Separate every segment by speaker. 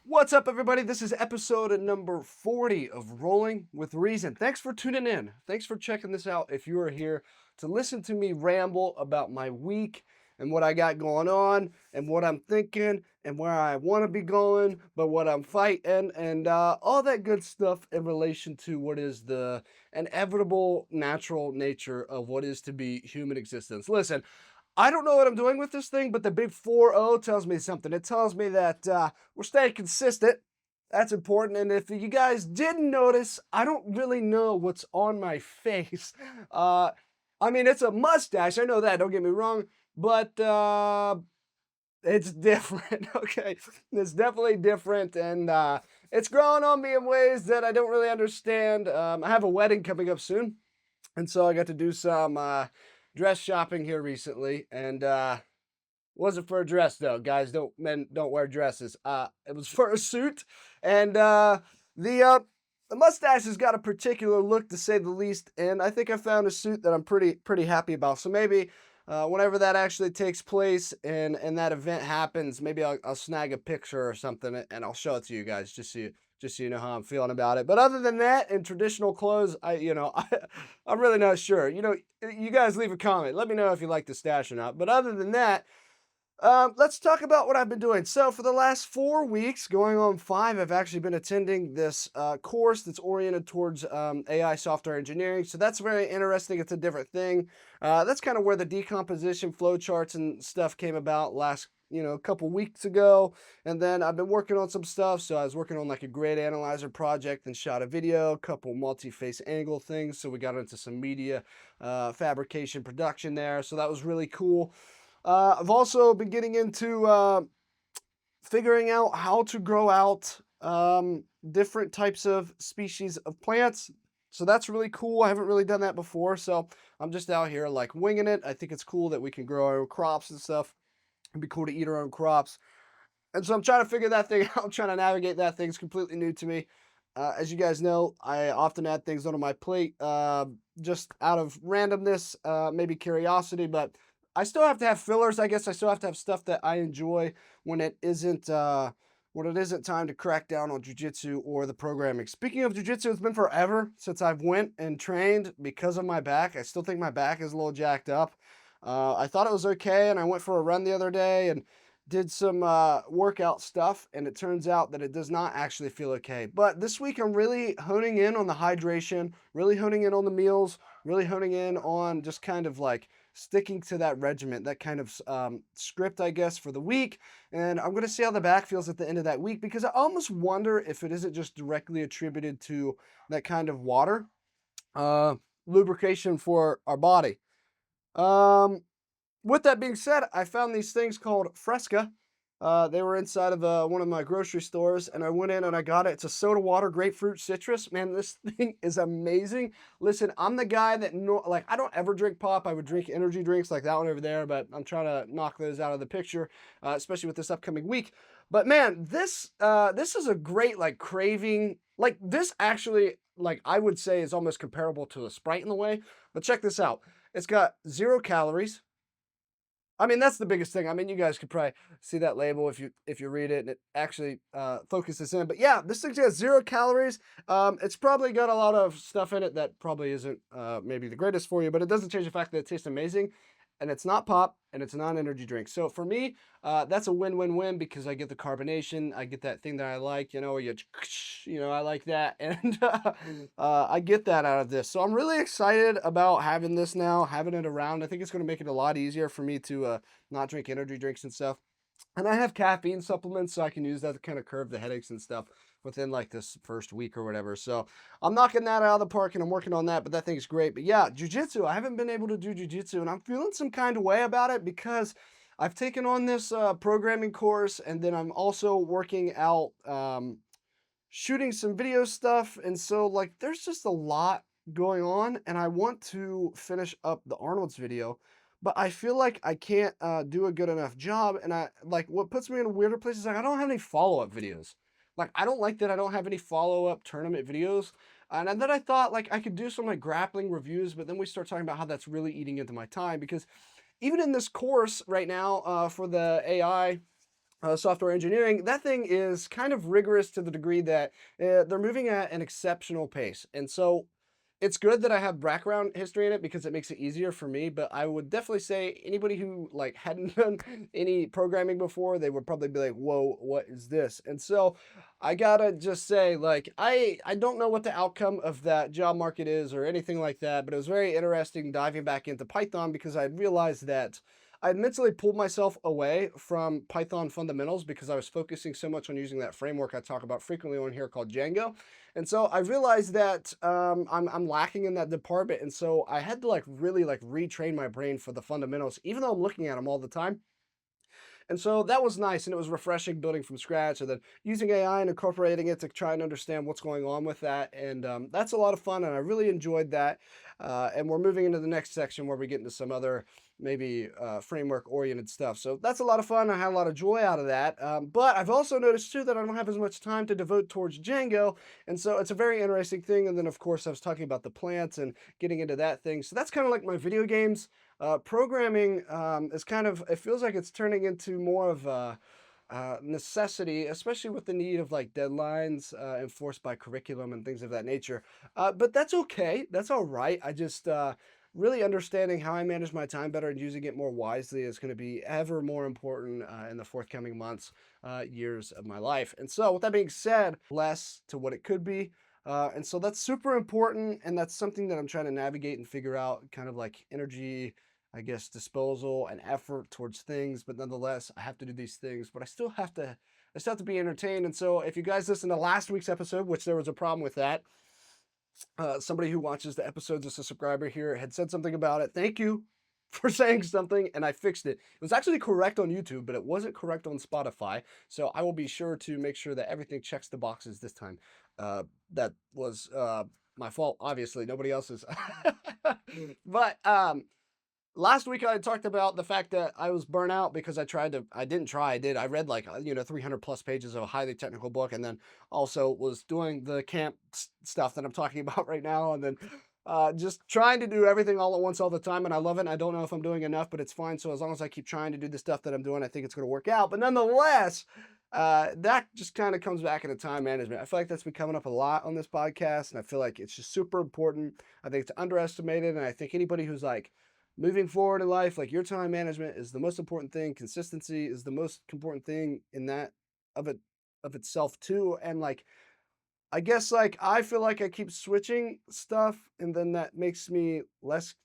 Speaker 1: What's up, everybody? This is episode number 40 of Rolling with Reason. Thanks for tuning in. Thanks for checking this out. If you are here to listen to me ramble about my week and what I got going on and what I'm thinking and where I want to be going, but what I'm fighting and all that good stuff in relation to what is the inevitable natural nature of what is to be human existence. Listen, I don't know what I'm doing with this thing, but the big 4-0 tells me something. It tells me that we're staying consistent. That's important. And if you guys didn't notice, I don't really know what's on my face. I mean, it's a mustache. I know that. Don't get me wrong. But it's different. Okay. It's definitely different. And it's growing on me in ways that I don't really understand. I have a wedding coming up soon. And so I got to do some dress shopping here recently, and wasn't for a dress though. Guys, don't men don't wear dresses. It was for a suit, and the mustache has got a particular look to say the least. And I think I found a suit that I'm pretty happy about. So maybe whenever that actually takes place and that event happens, maybe I'll snag a picture or something and I'll show it to you guys just so you know how I'm feeling about it. But other than that, in traditional clothes, I'm really not sure. You guys leave a comment. Let me know if you like the stash or not. But other than that, let's talk about what I've been doing. So for the last 4 weeks, going on 5, I've actually been attending this course that's oriented towards AI software engineering. So that's very interesting. It's a different thing. That's kind of where the decomposition flowcharts and stuff came about last, a couple weeks ago. And then I've been working on some stuff. So I was working on like a grid analyzer project and shot a video, a couple multi-face angle things. So we got into some media fabrication production there. So that was really cool. I've also been getting into figuring out how to grow out different types of species of plants. So that's really cool. I haven't really done that before. So I'm just out here like winging it. I think it's cool that we can grow our own crops and stuff. It'd be cool to eat our own crops. And so I'm trying to figure that thing out. I'm trying to navigate that thing. It's completely new to me. As you guys know, I often add things onto my plate just out of randomness, maybe curiosity, but I still have to have fillers. I guess I still have to have stuff that I enjoy when it isn't time to crack down on jujitsu or the programming. Speaking of jujitsu, it's been forever since I've went and trained because of my back. I still think my back is a little jacked up. I thought it was okay, and I went for a run the other day and did some workout stuff, and it turns out that it does not actually feel okay. But this week I'm really honing in on the hydration, really honing in on the meals, really honing in on just kind of like sticking to that regiment, that kind of script, I guess, for the week. And I'm going to see how the back feels at the end of that week, because I almost wonder if it isn't just directly attributed to that kind of water uh, lubrication for our body. Um, with that being said, I found these things called Fresca. They were inside of one of my grocery stores, and I went in and I got it. It's a soda water, grapefruit, citrus. Man, this thing is amazing. Listen, I'm the guy that I don't ever drink pop. I would drink energy drinks like that one over there, but I'm trying to knock those out of the picture, especially with this upcoming week. But man, this is a great like craving. Like this actually, like I would say, is almost comparable to a Sprite in the way. But check this out. It's got 0 calories. I mean, that's the biggest thing. I mean, you guys could probably see that label if you read it, and it actually focuses in. But yeah, this thing's got 0 calories. It's probably got a lot of stuff in it that probably isn't maybe the greatest for you, but it doesn't change the fact that it tastes amazing, and it's not pop, and it's not an energy drink. So for me, that's a win-win-win because I get the carbonation, I get that thing that I like, I like that, and I get that out of this. So I'm really excited about having this now, having it around. I think it's going to make it a lot easier for me to not drink energy drinks and stuff. And I have caffeine supplements, so I can use that to kind of curb the headaches and stuff within like this first week or whatever. So I'm knocking that out of the park and I'm working on that, but that thing's great. But yeah, jujitsu, I haven't been able to do jujitsu and I'm feeling some kind of way about it because I've taken on this programming course, and then I'm also working out shooting some video stuff. And so like there's just a lot going on, and I want to finish up the Arnold's video, but I feel like I can't do a good enough job. And I like what puts me in a weirder place is like I don't have any follow-up videos. Like I don't like that I don't have any follow-up tournament videos. And then I thought like I could do some like grappling reviews, but then we start talking about how that's really eating into my time, because even in this course right now for the AI software engineering, that thing is kind of rigorous to the degree that they're moving at an exceptional pace. And so it's good that I have background history in it because it makes it easier for me. But I would definitely say anybody who like hadn't done any programming before, they would probably be like, "Whoa, what is this?" And so I gotta just say, like, I don't know what the outcome of that job market is or anything like that, but it was very interesting diving back into Python because I realized that I mentally pulled myself away from Python fundamentals because I was focusing so much on using that framework I talk about frequently on here called Django. And so I realized that I'm lacking in that department. And so I had to like really like retrain my brain for the fundamentals, even though I'm looking at them all the time. And so that was nice and it was refreshing building from scratch and then using AI and incorporating it to try and understand what's going on with that. And that's a lot of fun and I really enjoyed that. And we're moving into the next section where we get into some other maybe framework oriented stuff. So that's a lot of fun. I had a lot of joy out of that. But I've also noticed too that I don't have as much time to devote towards Django. And so it's a very interesting thing. And then of course I was talking about the plants and getting into that thing. So that's kind of like my video games. Programming is kind of, it feels like it's turning into more of a necessity, especially with the need of like deadlines enforced by curriculum and things of that nature. But that's okay. That's all right. I just really understanding how I manage my time better and using it more wisely is going to be ever more important in the forthcoming months, years of my life. And so, with that being said, less to what it could be. And so that's super important. And that's something that I'm trying to navigate and figure out kind of like energy, I guess, disposal and effort towards things, but nonetheless, I have to do these things, but I still have to be entertained. And so if you guys listen to last week's episode, which there was a problem with that, somebody who watches the episodes as a subscriber here had said something about it. Thank you for saying something, and I fixed it. It was actually correct on YouTube, but it wasn't correct on Spotify. So I will be sure to make sure that everything checks the boxes this time. That was my fault, obviously. Nobody else's. But last week I talked about the fact that I was burnt out because I did. I read like, 300 plus pages of a highly technical book and then also was doing the camp stuff that I'm talking about right now. And then just trying to do everything all at once all the time. And I love it. And I don't know if I'm doing enough, but it's fine. So as long as I keep trying to do the stuff that I'm doing, I think it's going to work out. But nonetheless, that just kind of comes back into time management. I feel like that's been coming up a lot on this podcast. And I feel like it's just super important. I think it's underestimated. And I think anybody who's like, moving forward in life, like your time management is the most important thing. Consistency is the most important thing in that of it of itself too. And like I guess like I feel like I keep switching stuff and then that makes me less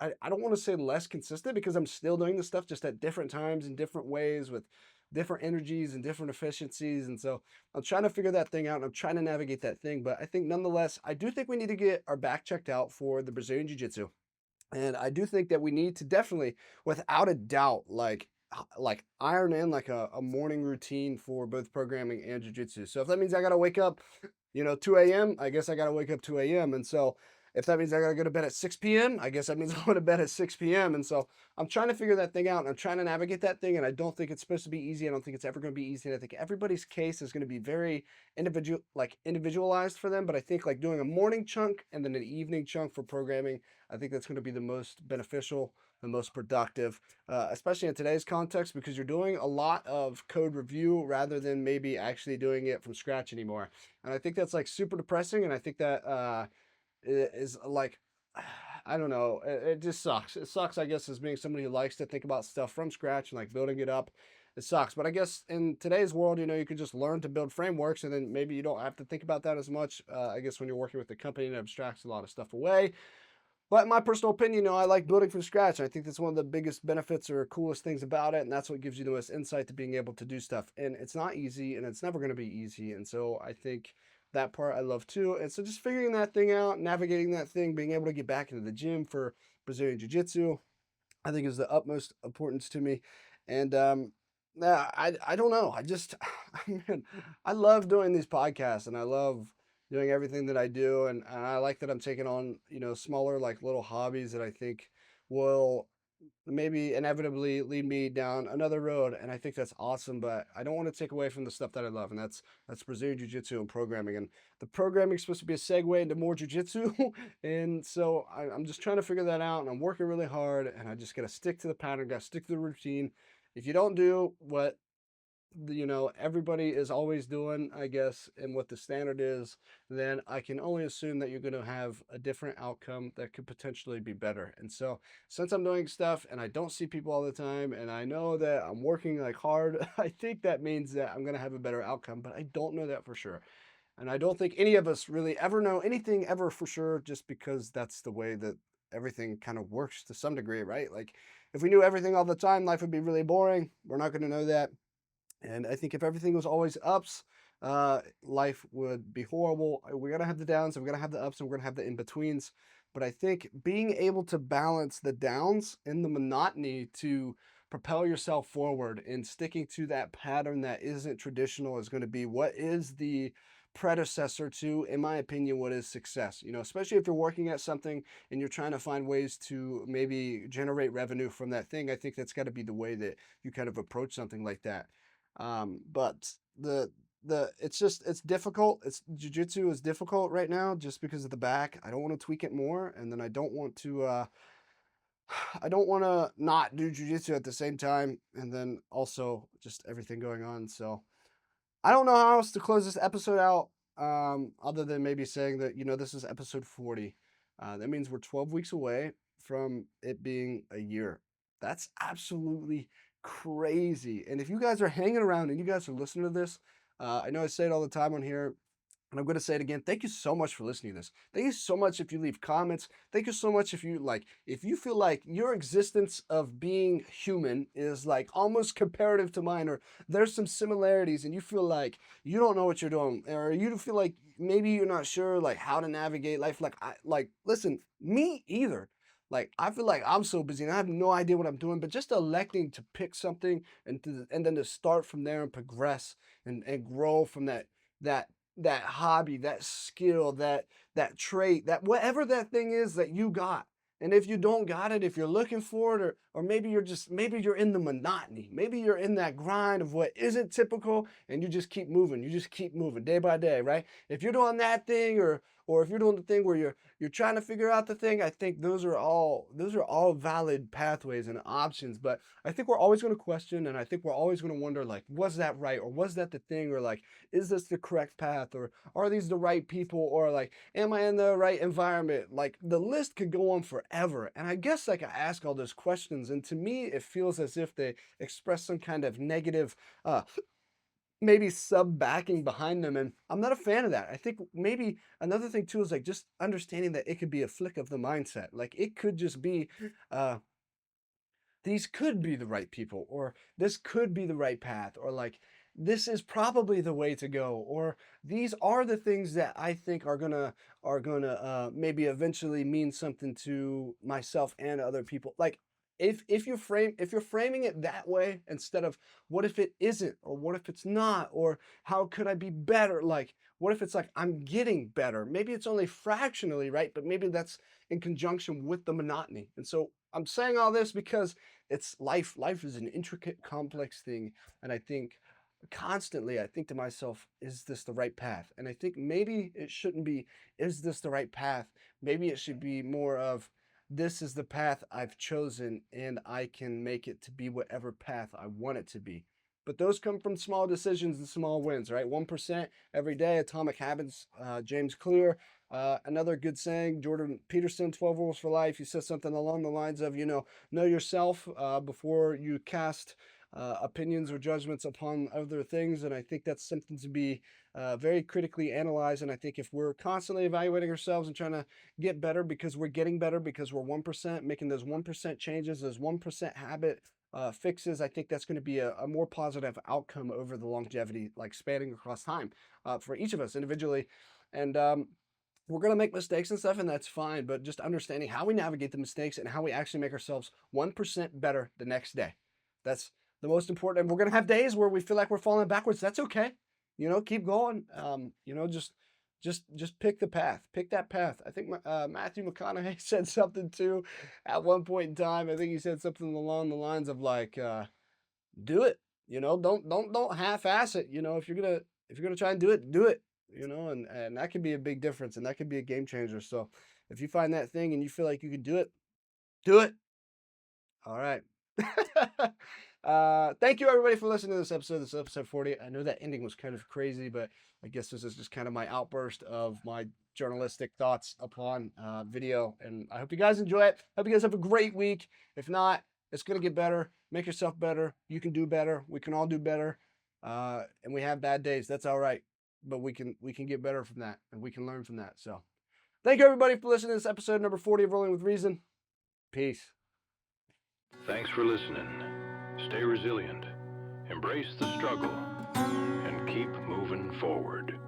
Speaker 1: I don't want to say less consistent because I'm still doing the stuff just at different times in different ways with different energies and different efficiencies. And so I'm trying to figure that thing out and I'm trying to navigate that thing. But I think nonetheless, I do think we need to get our back checked out for the Brazilian Jiu Jitsu. And I do think that we need to definitely, without a doubt, like iron in like a morning routine for both programming and jujitsu. So if that means I gotta wake up, 2 a.m., I guess I gotta wake up 2 a.m. And so if that means I gotta go to bed at 6 p.m., I guess that means I go to bed at 6 p.m. And so I'm trying to figure that thing out and I'm trying to navigate that thing. And I don't think it's supposed to be easy. I don't think it's ever gonna be easy. And I think everybody's case is gonna be very individualized for them. But I think like doing a morning chunk and then an evening chunk for programming, I think that's gonna be the most beneficial, the most productive, especially in today's context, because you're doing a lot of code review rather than maybe actually doing it from scratch anymore. And I think that's like super depressing. And I think that is like, I don't know, it just sucks. It sucks, I guess, as being somebody who likes to think about stuff from scratch and like building it up. It sucks. But I guess in today's world, you can just learn to build frameworks and then maybe you don't have to think about that as much. I guess when you're working with the company, it abstracts a lot of stuff away. But in my personal opinion, I like building from scratch. I think that's one of the biggest benefits or coolest things about it. And that's what gives you the most insight to being able to do stuff. And it's not easy and it's never going to be easy. And so I think that part I love too. And so just figuring that thing out, navigating that thing, being able to get back into the gym for Brazilian Jiu Jitsu, I think is the utmost importance to me. And nah, I don't know. I just man, I love doing these podcasts and I love doing everything that I do. And I like that I'm taking on, smaller like little hobbies that I think will maybe inevitably lead me down another road. And I think that's awesome. But I don't want to take away from the stuff that I love, and that's Brazilian Jiu Jitsu and programming. And the programming is supposed to be a segue into more Jiu Jitsu. And so I'm just trying to figure that out. And I'm working really hard. And I just got to stick to the pattern, got to stick to the routine. If you don't do what you know, everybody is always doing, I guess, and what the standard is, then I can only assume that you're going to have a different outcome that could potentially be better. And so, since I'm doing stuff and I don't see people all the time, and I know that I'm working like hard, I think that means that I'm going to have a better outcome, but I don't know that for sure. And I don't think any of us really ever know anything ever for sure, just because that's the way that everything kind of works to some degree, right? Like, if we knew everything all the time, life would be really boring. We're not going to know that. And I think if everything was always ups, life would be horrible. We're gonna have the downs, and we're gonna have the ups, and we're gonna have the in betweens. But I think being able to balance the downs and the monotony to propel yourself forward and sticking to that pattern that isn't traditional is going to be what is the predecessor to, in my opinion, what is success. You know, especially if you're working at something and you're trying to find ways to maybe generate revenue from that thing. I think that's got to be the way that you kind of approach something like that. But it's just it's difficult. It's jujitsu is difficult right now just because of the back. I don't want to tweak it more, and then I don't want to I don't want to not do jujitsu at the same time, and then also just everything going on. So I don't know how else to close this episode out, other than maybe saying that, you know, this is episode 40. That means we're 12 weeks away from it being a year. That's absolutely crazy. And if you guys are hanging around and you guys are listening to this, I know I say it all the time on here, and I'm going to say it again. Thank you so much for listening to this. Thank you so much if you leave comments. Thank you so much if you like, if you feel like your existence of being human is like almost comparative to mine, or there's some similarities and you feel like you don't know what you're doing, or you feel like maybe you're not sure like how to navigate life. Like, listen, me either. Like, I feel like I'm so busy and I have no idea what I'm doing, but just electing to pick something and then to start from there and progress and grow from that that hobby, that skill, that trait, that whatever that thing is that you got. And if you don't got it, if you're looking for it, or maybe you're just maybe you're in the monotony, maybe you're in that grind of what isn't typical, and you just keep moving, you just keep moving day by day, right? If you're doing that thing, or if you're doing the thing where you're trying to figure out the thing, I think those are all valid pathways and options. But I think we're always going to question, and I think we're always going to wonder, like, was that right, or was that the thing, or like, is this the correct path, or are these the right people, or like, am I in the right environment? Like, the list could go on forever. And I guess like I ask all those questions, and to me it feels as if they express some kind of negative maybe sub backing behind them, and I'm not a fan of that. I think maybe another thing too is like just understanding that it could be a flick of the mindset. Like, it could just be uh these could be the right people, or this could be the right path, or like this is probably the way to go, or these are the things that I think are gonna maybe eventually mean something to myself and other people. Like, if you're framing it that way instead of what if it isn't, or what if it's not, or how could I be better, like what if it's like I'm getting better, maybe it's only fractionally right, but maybe that's in conjunction with the monotony. And so I'm saying all this because it's life. Life is an intricate, complex thing. And I think constantly, I think to myself, is this the right path? And I think maybe it shouldn't be, is this the right path? Maybe it should be more of, this is the path I've chosen, and I can make it to be whatever path I want it to be. But those come from small decisions and small wins, right? 1% every day, atomic habits, James Clear. Another good saying, Jordan Peterson, 12 Rules for Life. He says something along the lines of, know yourself before you cast opinions or judgments upon other things. And I think that's something to be very critically analyzed. And I think if we're constantly evaluating ourselves and trying to get better because we're getting better, because we're 1%, making those 1% changes, those 1% habit fixes, I think that's going to be a more positive outcome over the longevity, like spanning across time for each of us individually. And we're going to make mistakes and stuff, and that's fine. But just understanding how we navigate the mistakes and how we actually make ourselves 1% better the next day. That's the most important. And we're going to have days where we feel like we're falling backwards. That's okay. Keep going. Just pick the path. Pick that path. I think Matthew McConaughey said something too at one point in time. I think he said something along the lines of like, do it. Don't half-ass it. If you're gonna try and do it. And that can be a big difference, and that can be a game changer. So if you find that thing and you feel like you can do it, do it. All right. Thank you everybody for listening to this episode. This is episode 40. I know that ending was kind of crazy, but I guess this is just kind of my outburst of my journalistic thoughts upon video. And I hope you guys enjoy it. Hope you guys have a great week. If not, it's going to get better. Make yourself better. You can do better. We can all do better. And we have bad days. That's all right. But we can get better from that, and we can learn from that. So thank you everybody for listening to this episode number 40 of Rolling with Reason. Peace.
Speaker 2: Thanks for listening. Stay resilient, embrace the struggle, and keep moving forward.